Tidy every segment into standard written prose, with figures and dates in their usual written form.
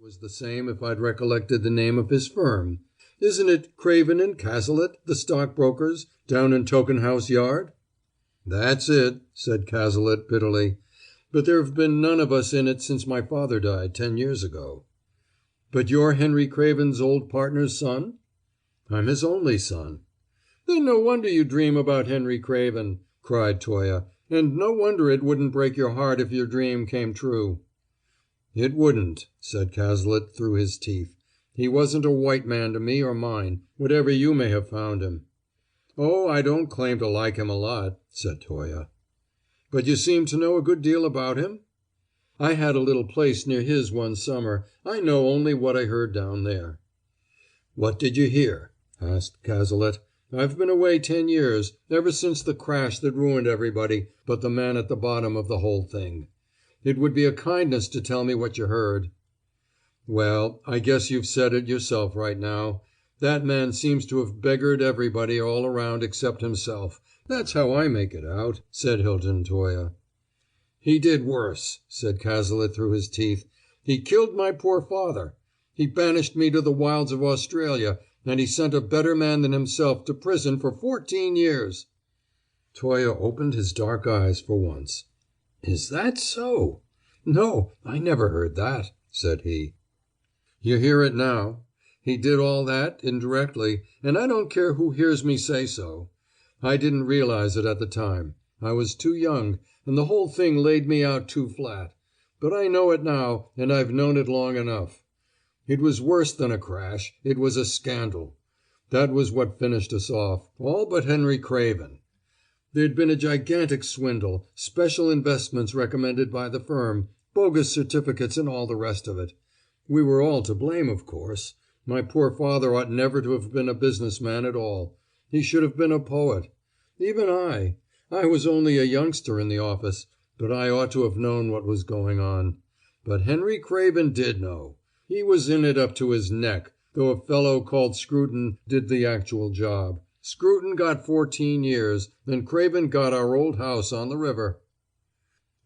was the same if I'd recollected the name of his firm. Isn't it Craven and Cazalet, the stockbrokers, down in Token House Yard?" "That's it," said Cazalet bitterly. "But there have been none of us in it since my father died 10 years ago." "But you're Henry Craven's old partner's son?" "I'm his only son." "Then no wonder you dream about Henry Craven," cried Toye, "and no wonder it wouldn't break your heart if your dream came true." "It wouldn't," said Cazalet through his teeth. "He wasn't a white man to me or mine, whatever you may have found him." "Oh, I don't claim to like him a lot," said Toye. "But you seem to know a good deal about him?" "I had a little place near his one summer. I know only what I heard down there." "What did you hear?" asked Cazalet. "I've been away 10 years, ever since the crash that ruined everybody but the man at the bottom of the whole thing. It would be a kindness to tell me what you heard." "Well, I guess you've said it yourself right now. That man seems to have beggared everybody all around except himself. That's how I make it out," said Hilton Toye. "He did worse," said Cazalet through his teeth. "He killed my poor father. He banished me to the wilds of Australia, and he sent a better man than himself to prison for 14 years." Toye opened his dark eyes for once. "Is that so? No, I never heard that," said he. "You hear it now. He did all that, indirectly, and I don't care who hears me say so. I didn't realize it at the time. I was too young, and the whole thing laid me out too flat. But I know it now, and I've known it long enough. It was worse than a crash. It was a scandal. That was what finished us off, all but Henry Craven. There'd been a gigantic swindle, special investments recommended by the firm, bogus certificates and all the rest of it. We were all to blame, of course. My poor father ought never to have been a business man at all. He should have been a poet. Even I was only a youngster in the office, but I ought to have known what was going on. But Henry Craven did know. He was in it up to his neck, though a fellow called Scruton did the actual job. Scruton got 14 years, and Craven got our old house on the river."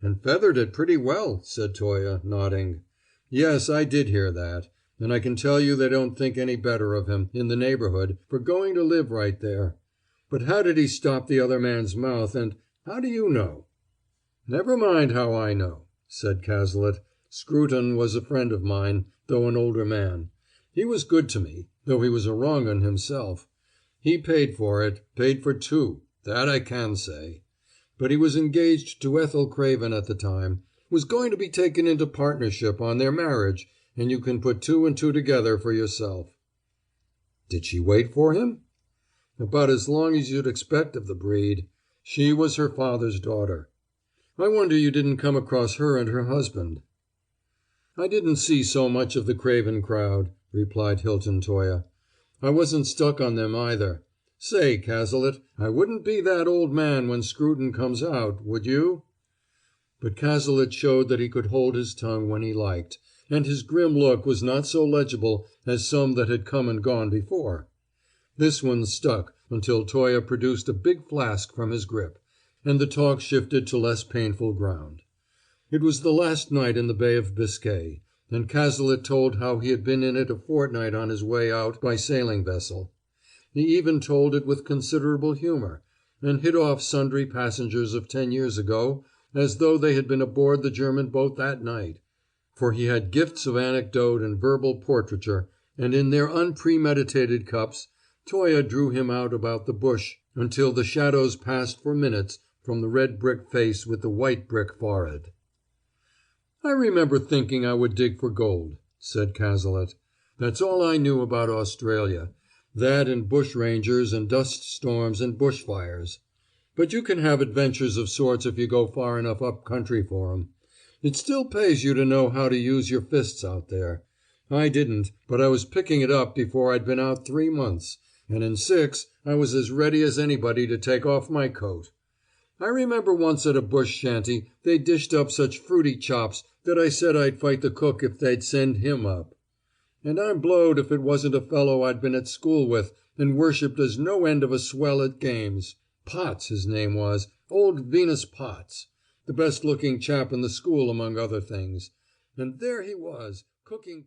"And feathered it pretty well," said Toye, nodding. "Yes, I did hear that. And I can tell you they don't think any better of him, in the neighborhood, for going to live right there. But how did he stop the other man's mouth, and how do you know?" "Never mind how I know," said Cazalet. "Scruton was a friend of mine, though an older man. He was good to me, though he was a wrong 'un himself. He paid for it, paid for 2, that I can say. But he was engaged to Ethel Craven at the time, was going to be taken into partnership on their marriage, and you can put 2 and 2 together for yourself." "Did she wait for him?" "About as long as you'd expect of the breed. She was her father's daughter." "I wonder you didn't come across her and her husband." "I didn't see so much of the Craven crowd," replied Hilton Toye. "I wasn't stuck on them either. Say, Cazalet, I wouldn't be that old man when Scruton comes out, would you?" But Cazalet showed that he could hold his tongue when he liked, and his grim look was not so legible as some that had come and gone before. This one stuck until Toye produced a big flask from his grip, and the talk shifted to less painful ground. It was the last night in the Bay of Biscay, and Cazalet told how he had been in it a fortnight on his way out by sailing vessel. He even told it with considerable humor, and hit off sundry passengers of 10 years ago as though they had been aboard the German boat that night. For he had gifts of anecdote and verbal portraiture, and in their unpremeditated cups Toye drew him out about the bush until the shadows passed for minutes from the red brick face with the white brick forehead. "I remember thinking I would dig for gold," said Cazalet. "That's all I knew about Australia. That and bushrangers and dust storms and bush fires. But you can have adventures of sorts if you go far enough up country for 'em. It still pays you to know how to use your fists out there. I didn't, but I was picking it up before I'd been out 3 months, and in 6 I was as ready as anybody to take off my coat. I remember once at a bush shanty they dished up such fruity chops that I said I'd fight the cook if they'd send him up. And I'm blowed if it wasn't a fellow I'd been at school with and worshipped as no end of a swell at games. Potts his name was, old Venus Potts. The best looking chap in the school among other things. And there he was, cooking